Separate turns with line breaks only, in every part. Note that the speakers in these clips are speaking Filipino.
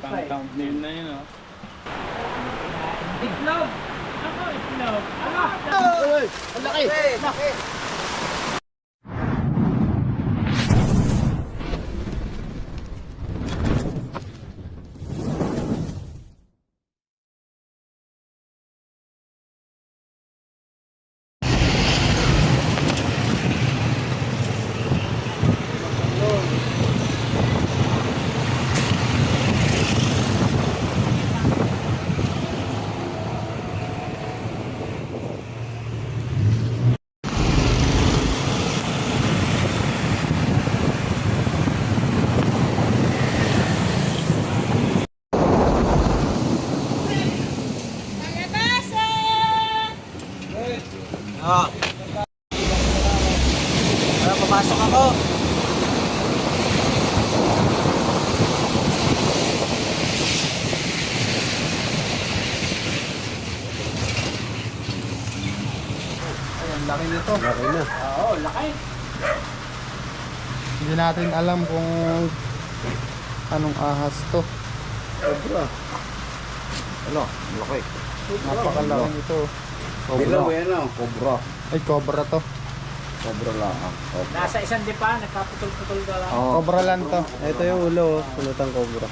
Pang-count name na yun, oh.
Itlog! Ako, itlog! Ano?
Ang laki! Laki! Ah. Para papasok ako. Ay, ang laki nito. Laki na.
Oo, laki.
Hindi natin alam kung anong ahas to.
Cobra. Ano? Laki.
Napakalaki nito.
Dilaw yan ah. Cobra.
Ay, cobra to.
Cobra lang. Cobra.
Nasa isang dipa, nagkaputol-putol ka lang.
Cobra lang to. Ito yung ulo, pulutang cobra.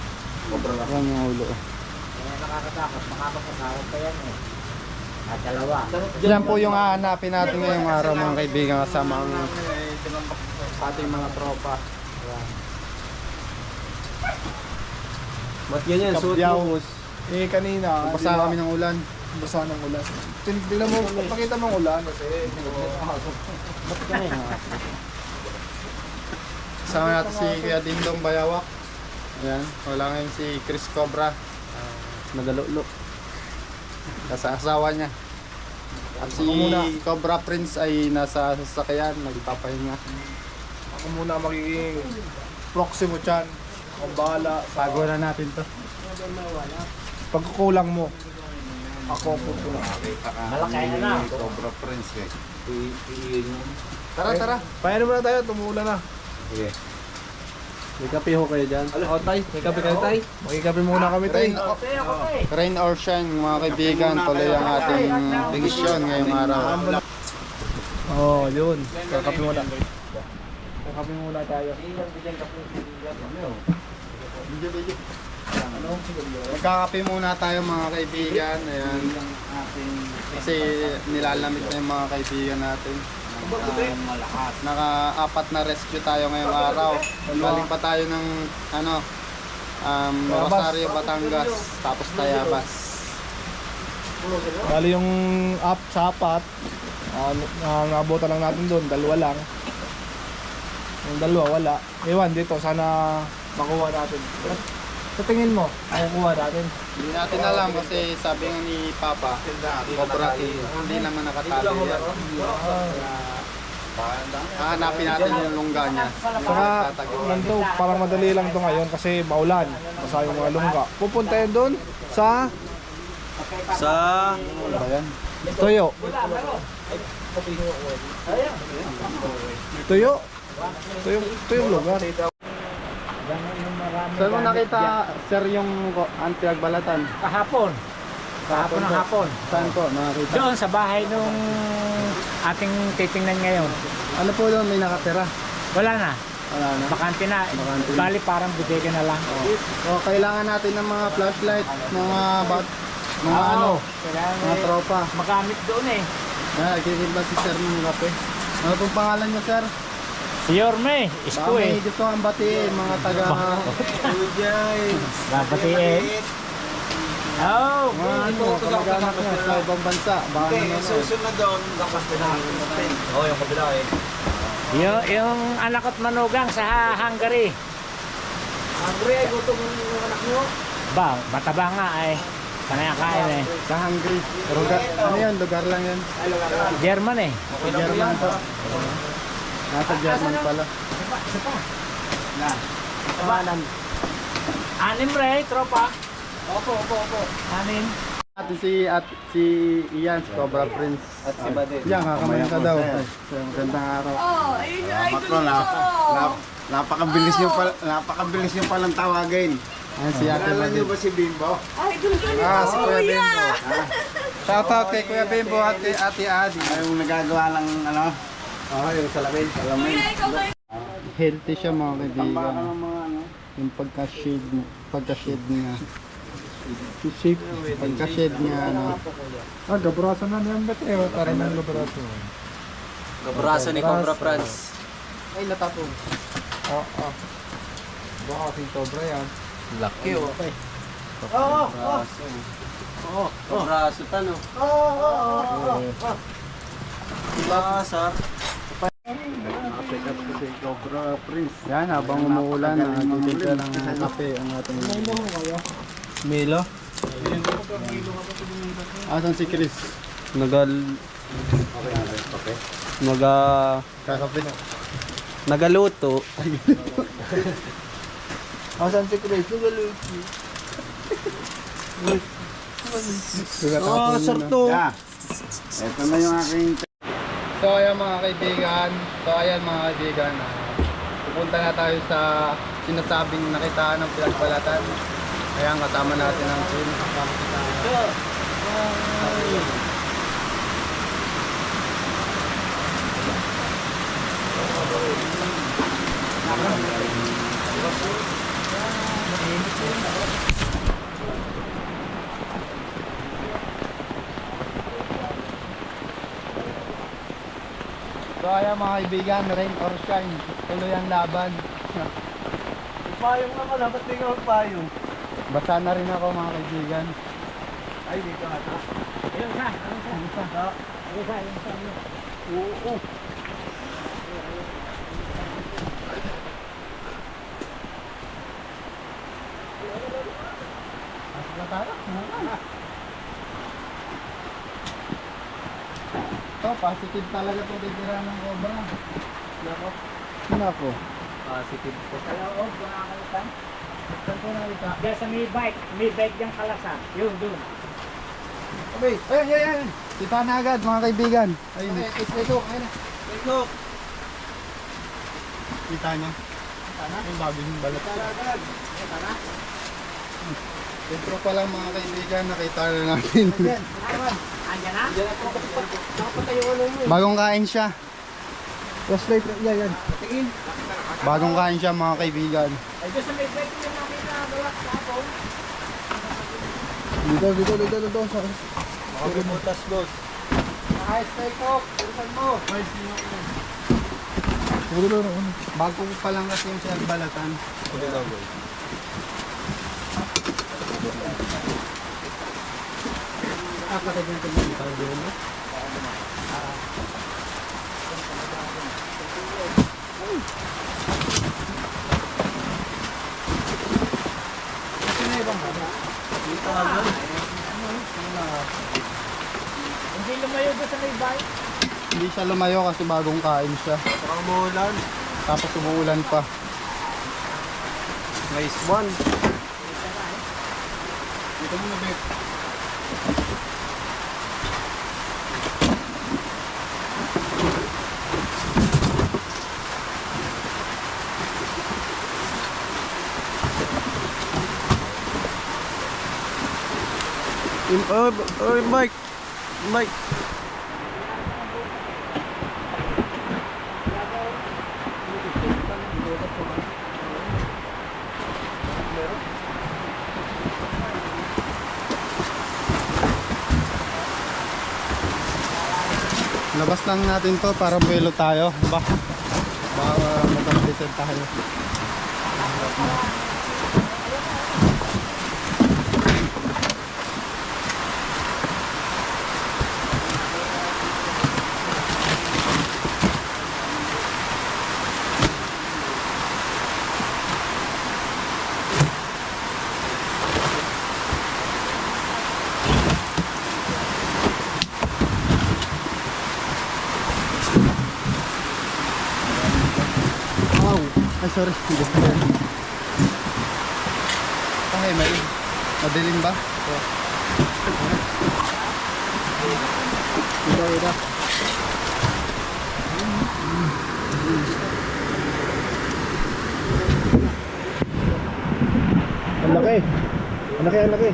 Cobra lang.
Yan yung ulo.
Kaya nakakatakot, makapagkasawag pa yan eh. At dalawa.
Yan po yung hahanapin natin ngayong araw mga kaibigan kasama ang ating mga tropa. Ayan.
Ba't ganyan? Suot mo.
Eh kanina, basa kami ng ulan.
Basa ng ulan. Tingnan mo, pakita mo ang ulan kasi.
Kasama natin si Kuya Dingdong Bayawak. Ayan, wala ngayon si Chris Cobra. Nagalulo. Nasa asawa niya. At si Cobra Prince ay nasa sasakyan, nagpapahinga.
Ako muna magiging proxy mo dyan. Ang bahala.
Bago na natin to.
Pagkukulang mo. Ako po ito na.
Malaki na.
Cobra Prince eh.
Tara, tara.
Paano muna tayo? Tumula na.
Sige.
May kape ho kayo dyan. O, tay. May kape kayo, tay.
Magkikape muna kami tayo.
Rain or shine, mga kaibigan. Tuloy ang ating desisyon ngayong araw.
Oo, yun. Kakape muna. Kakape muna tayo.
Magkakape muna tayo mga kaibigan. Ayan. Kasi nilalamig na yung mga kaibigan natin. Naka-apat na rescue tayo ngayong araw. Galing pa tayo ng Rosario, Batangas, tapos Tayabas.
Bali yung up sa apat. Nabutan lang natin doon. Dalawa lang. Yung dalawa wala. Ewan dito. Sana makuha natin. Sa tingin mo, makukuha natin.
Hindi natin alam kasi sabi nga ni Papa, Cobra King, hindi naman nakatali yan. Hahanapin natin yung lungga niya.
Saka, nandito, parang madali lang to ngayon kasi maulan. Basa yung mga lungga. Pupunta yan doon sa... Ano ba yan? Tuyo. Tuyo? Tuyong lugar.
Saan mo nakita, sir, yung anti-agbalatan?
Kahapon. Kahapon ng hapon.
Saan ko nakita?
Doon sa bahay nung ating titingnan ngayon.
Ano po doon, may nakatira?
Wala na.
Wala na.
Bakante na.
Bakante na.
Bali parang bodega na lang.
O, kailangan natin ng mga flashlight, mga mga tropa.
Magamit doon eh.
Nagkikiba si sir ng kape. Ano pong pangalan niyo, sir?
Si Yorme,
Baka
isko
may
eh.
gusto kang batiin, mga taga...
Babatiin. Oh,
Mga kamag-anak niya sa ibang bansa. Baka naman.
Susunod doon. Oo, yung kabila eh.
yung anak at manugang sa Hungary.
Andre, ay gusto mo yung anak mo?
Ba, mataba nga eh. Panay ang kain eh.
Sa Hungary. Ano yan? Lugar lang yan.
German eh.
Sa German to. Nasa German pala.
Isa pa. Na. Tabanan. Anim re, tropa. Opo. Anim.
Si Ian, si Cobra Prince.
At si Badin.
Yan, kakamayan ka daw. Ay, magandang araw.
Salamat po. Napakabilis niyo palang tawagin.
Ayan si Ate
Kilala niyo
Bading.
ba si Bimbo?
Si Kuya Bimbo. Shoutout kay Kuya Bimbo at kay Ate Adi.
Ay, yung nagagawa ng ano? Oo, yung salamin. Salamin.
Healthy siya mga kaibigan.
Tambakan ng mga ano.
Yung pagka-shade niya. Pagka-shade niya ano.
Gabraso na niyan ba tayo? Parang ng gabraso.
Kabraso ni Cobra Franz.
Ay, natapon.
Oo. Baka kasing sobra yan.
Laki oh.
Oo,
Kabraso tano. Sar.
Cobra Prince.
Yan, habang umuulan, nagtitimpla ng kape ang ating
Milo.
Asan si Chris? Kakape.
Nagaluto.
Asan si Chris?
Oh,
sarto.
Yeah. Ito na yung aking
So ayan mga kaibigan, pupunta na tayo sa sinasabing nakitaan ng pinagbalatan. Ayan, kasama natin ang team. So ayan mga kaibigan, rain or shine, tuloy ang laban.
Payong naman, dapat di ka magpayong.
Basa na rin ako mga kaibigan.
Ay, dito nga ito. Oo.
So positive talaga ito titira ng cobra. Nako.
Positive po.
Saan ko nakita?
Diyan sa may bike yung kalasa. Yun, dun.
Okay, ayan. Kita na agad mga kaibigan. Ayun. Ito, ayun.
Look.
Kita niya. Yung bagong balat. Intro pa lang mga kaibigan, nakita na natin.
Andiyan na?
Bagong kain siya.
Flashlight, yan.
Bagong kain siya mga kaibigan.
Ay, diyan sa may bike yung nakita gawa sa ako.
Dito.
Makabimutas, boss.
Ayos tayo ko. Bilisan mo. Bago pa lang kasi yung siya balatan.
Hindi lumayo doon sa may bike.
Hindi siya lumayo kasi bagong kain siya.
Parang umuulan.
Tapos umuulan pa.
Nice one.
Dito muna, Bet.
Mike. Mike.
Labas lang natin to para buwelo tayo. Baka magkampisan tayo. Ay, sorry. Hindi pa yan. Okay, may madilim ba? Ida. Laki. Ang laki, ang laki.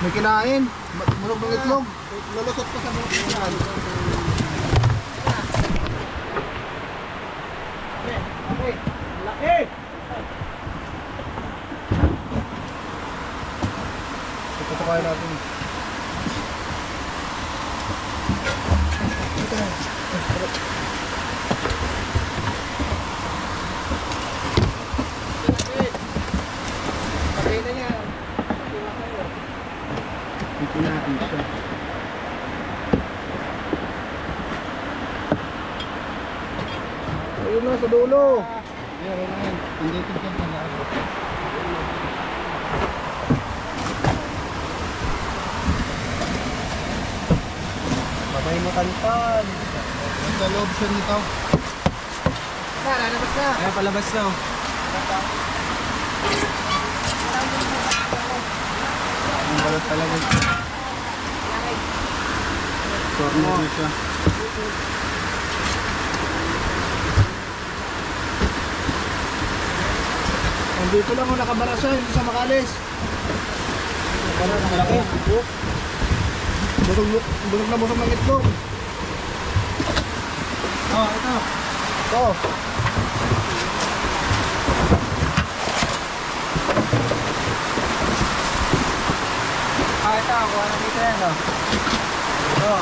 May kinain. Mulog ng itlog. Lulusot pa sa mulog ng yan.
Laki!
Ito sa kaya natin. Ito natin siya. Ayun na sa dulo. Ayun na yan. Andito dyan sa laro.
Patay mo tanpan.
Sa loob siya nito.
Lalabas na.
Ayan, palabas na. Oh.
Ang balat talaga. Sorry na siya.
Nandito lang ako nakabara siya, hindi siya makalis.
Malaki.
Busog na busog ng itlog.
Oh, ito.
Ito.
Ito, kuha na dito yan, oh. Ito.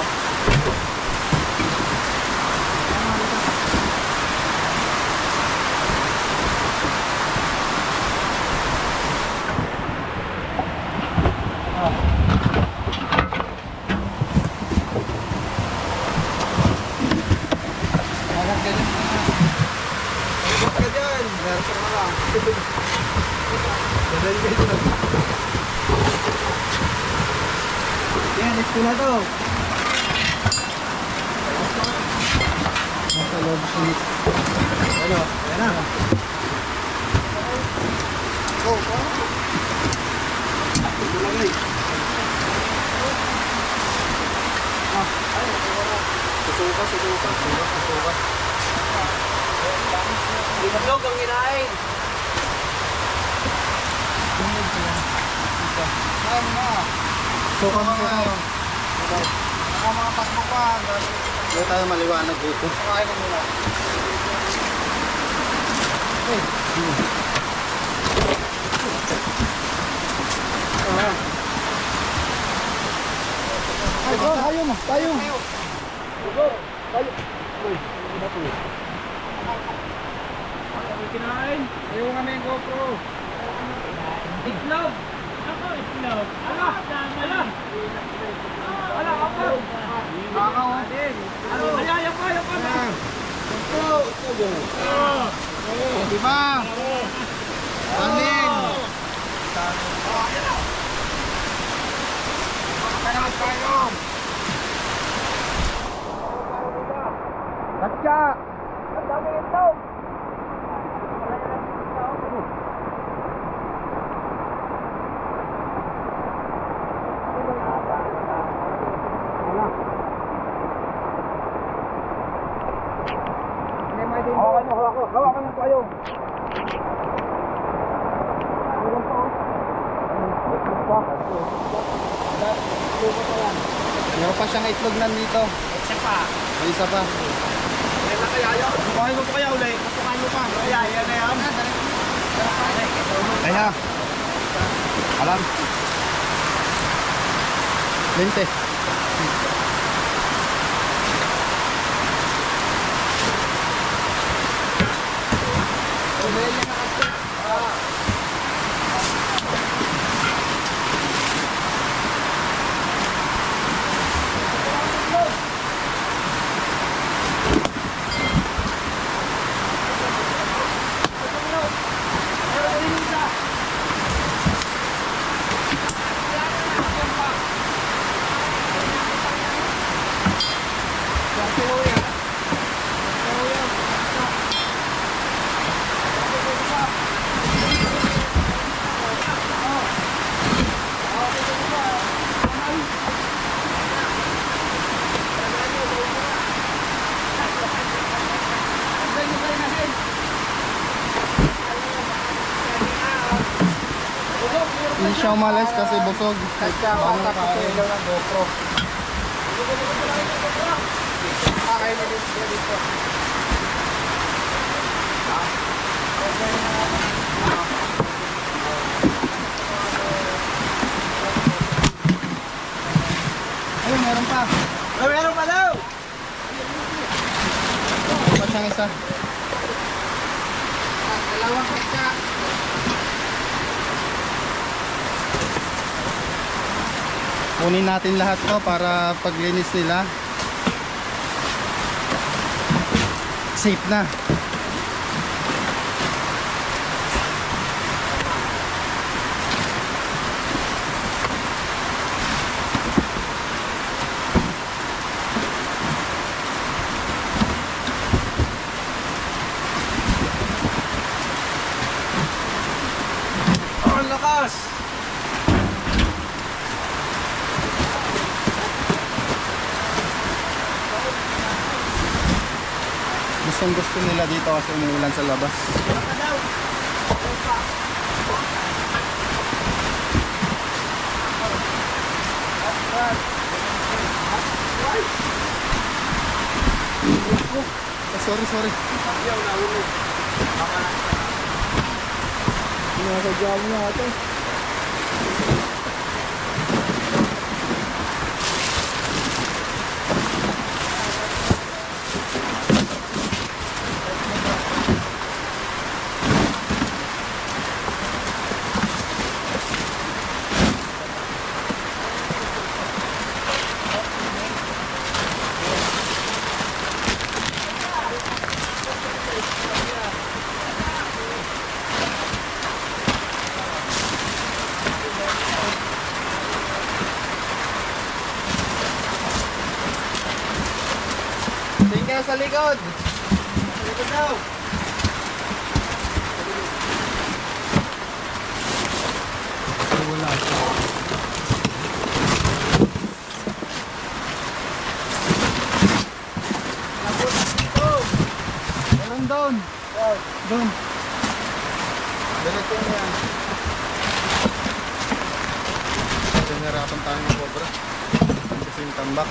Yan, ito na to.
Nasa loob siya nito.
Ano? Ayan na. Susuka. Itlog ang kinain.
Suka mga tayo.
Mga pasok pa.
Hindi tayo maliwanag dito.
Kakain mo muna.
Ay, tayo mo, tayo.
Kinain.
Ayaw kami yung GoPro.
Itlog. Ako, itlog. Ala, ala. Ala, ako.
Kakaw.
Ano? Ayaw pa na.
Diba? Anin.
Katya.
Ang dami itlog.
Hawakan mo tayo.
Meron pa siyang itlog nandito.
Isa pa.
May isa pa.
Kaya kaya yun. Kumain mo pa kaya uli. Kumain mo pa. Kaya yan na yan.
Kaya. Alam. 20. siya umalis kasi busog. Bago
Tapos
kain.
ilaw ng GoPro.
Kakain na din siya dito.
Ayun, meron pa.
Meron pa daw!
Ba't siyang isa?
Dalawang kaya.
Kunin natin lahat to para paglinis nila. Safe na.
Ang lakas!
Gustong gusto nila dito kasi umuulan sa labas. Sorry.
Sinasadya mo na ito.
Tingnan sa likod.
Likod daw!
Meron doon. Doon. Diretso mo yan. Nahirapan tayo ng cobra. Kasi yung tambak.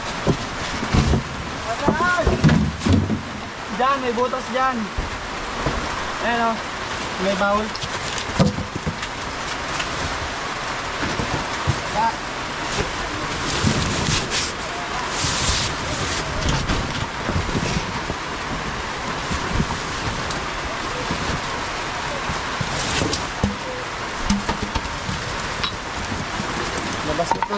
Diyan, may butas dyan. Ayan o.
May bawal. Labas ito.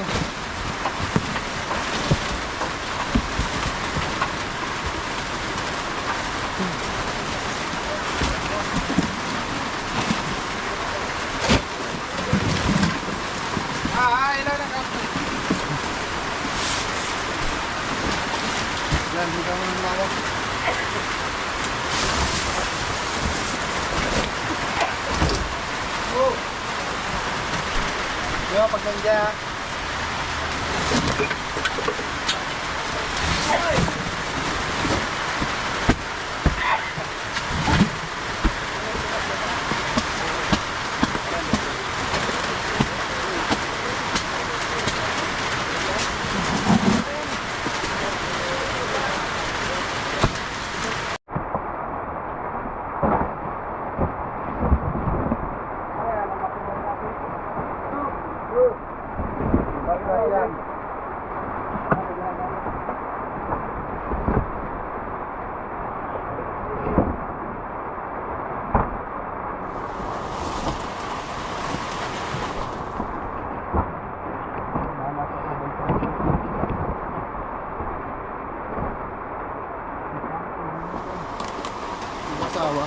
Ilan na kapit.
Yan, hindi ka muna lumawak.
Yo, pag nandiyan.
Asawa.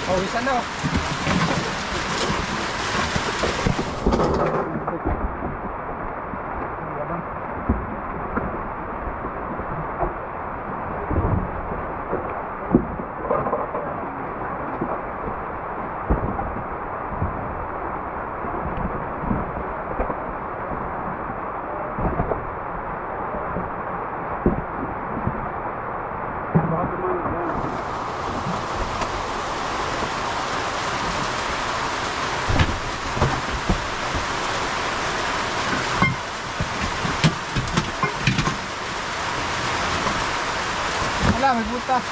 Oh, isa na. basta.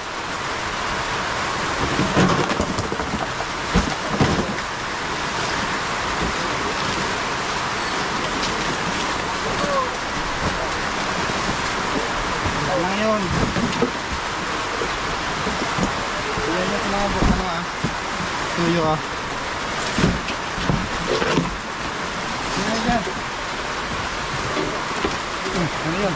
Yan lang yun. Yan yung kumabok ano ah. Suyo ah. Yan yan. Ano yun?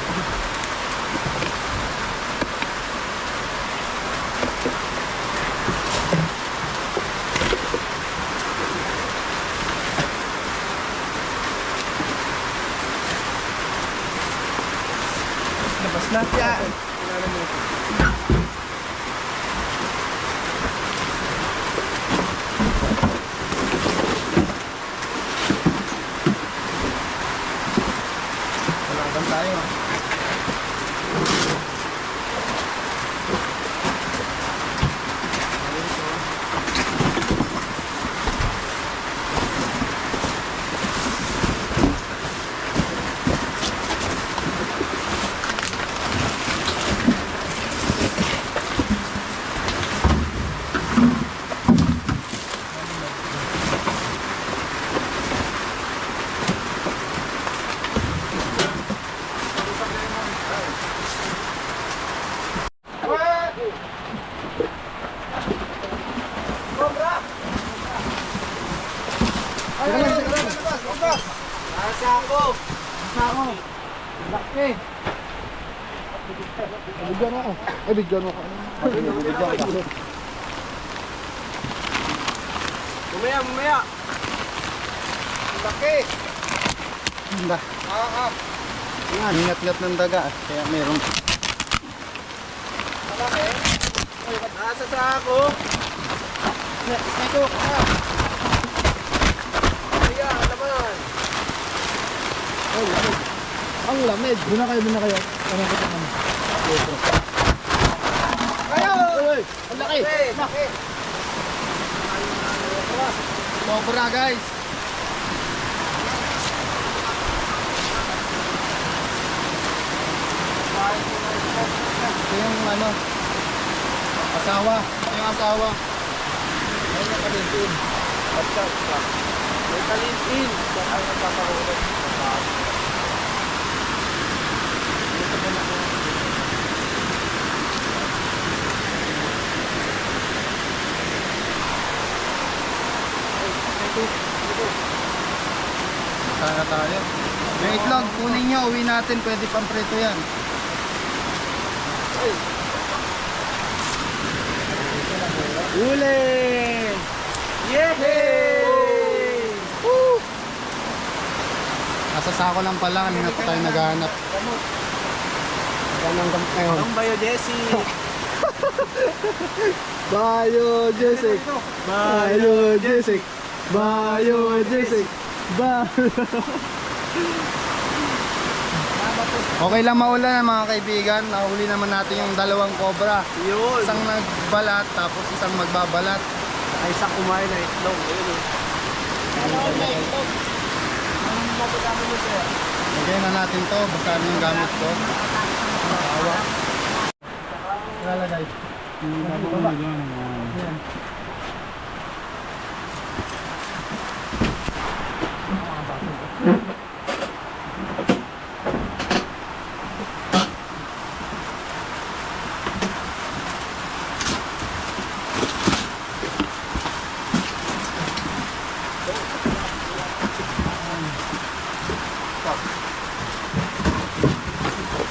Labas na. Yan.
Wala tayo ah.
Laki. Bigyan ako. Bigyan ako. Bigyan ako.
Mamaya.
Laki.
Hindi. Yan. Ingat-ngat ng daga. Kaya meron.
Malaki.
Nasa sa ako.
Ito.
Kaya, naman.
Ay, lamig. Ang lamig. Doon na kayo. Ano ko naman?
Kayo!
Ay, ang laki.
Laki!
Cobra guys. Ito yung ano. Asawa. Ito yung asawa.
Ayun yung kalintin. May kalintin. Diyan ang nagpapahulog.
Sana tayo. Yung itlog, kunin nyo. Uwi natin. Pwede pang prito yan.
Uli! Yehey!
Nasa sako lang pala. Kanina pa tayo naghahanap. Ganang gamit ngayon.
Ang Bayo Jesse!
Bayo Jessic. Bayo Jessic. Bayo Jessic.
Okay lang maulan mga kaibigan. Nahuli naman natin yung dalawang cobra.
Yun!
Isang nagbalat tapos isang magbabalat.
Ay, isang kumain na itlog. Ayun o.
Lagyan na natin to. Basahin yung gamit ko. Lalagay.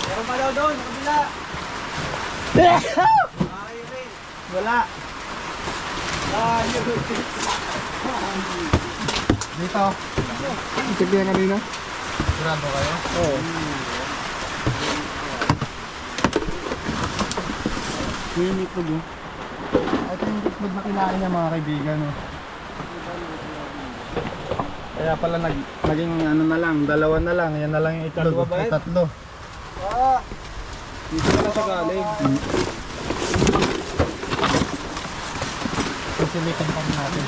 Meron pa daw doon, sa kabila. Ay, rin.
Wala.
Dito.
Check yan kanina.
Sigurado kayo?
Oo.
Yung itlog oh. Ito yung itlog na kinain niya mga kaibigan oh. Kaya pala naging ano na lang, dalawa na lang. Yan na lang yung itlog.
Dalawa ba yan?
Tatlo.
Dito na lang sa galing.
Sisilikan pa natin.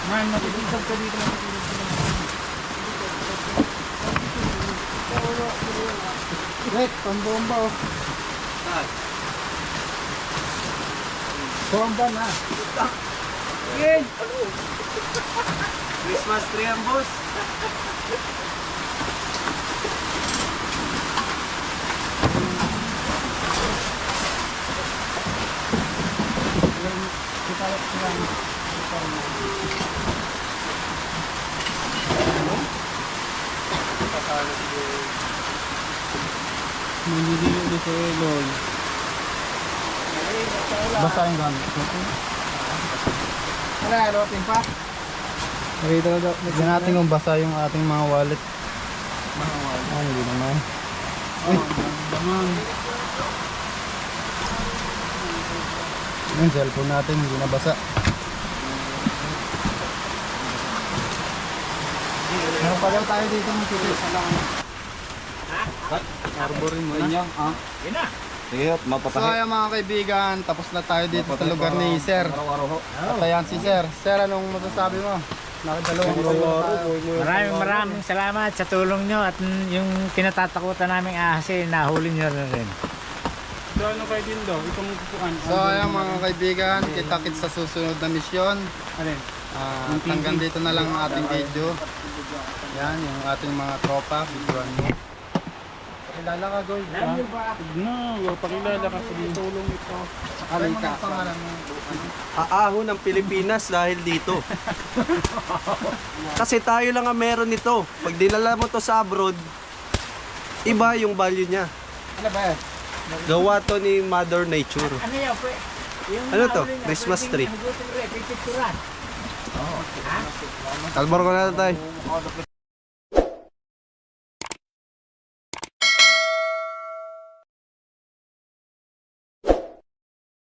Man, matutulog ka dito. Wait, pambomba oh. Bomba na.
Christmas tree ang boss.
Nililiyo din sa Elol. Basta yung gamit.
Ano, pa? Nakita na daw.
Tignan natin kung basa yung ating mga wallet. Ah, hindi naman. Yung cellphone natin hindi nabasa. Meron pa daw tayo dito ng titis. Arborin mo na.
Yun na.
Sige,
So
mapatahi.
ayan mga kaibigan, tapos na tayo dito sa lugar ni Sir.
Araw-araw ho.
At ayan si Sir. Sir, anong masasabi mo? Nakadalawang tayo.
Maraming salamat sa tulong nyo at yung kinatatakutan naming ahas nahuli nyo na rin.
So ayan mga kaibigan, kita-kits sa susunod na misyon. Hanggang dito na lang ang ating video. Yan, yung ating mga tropa. Videoan mo. Pakilala ka, Goy.
Pakilala ka sa tulong ito.
Ano yung pangalan mo?
Aahon ng Pilipinas dahil dito. Kasi tayo lang ang meron nito. Pag dinala mo to sa abroad, iba yung value niya.
Ano ba yan?
Gawa to ni Mother Nature.
Ano yun?
Ano to? Christmas tree. Kalbar ko na tayo.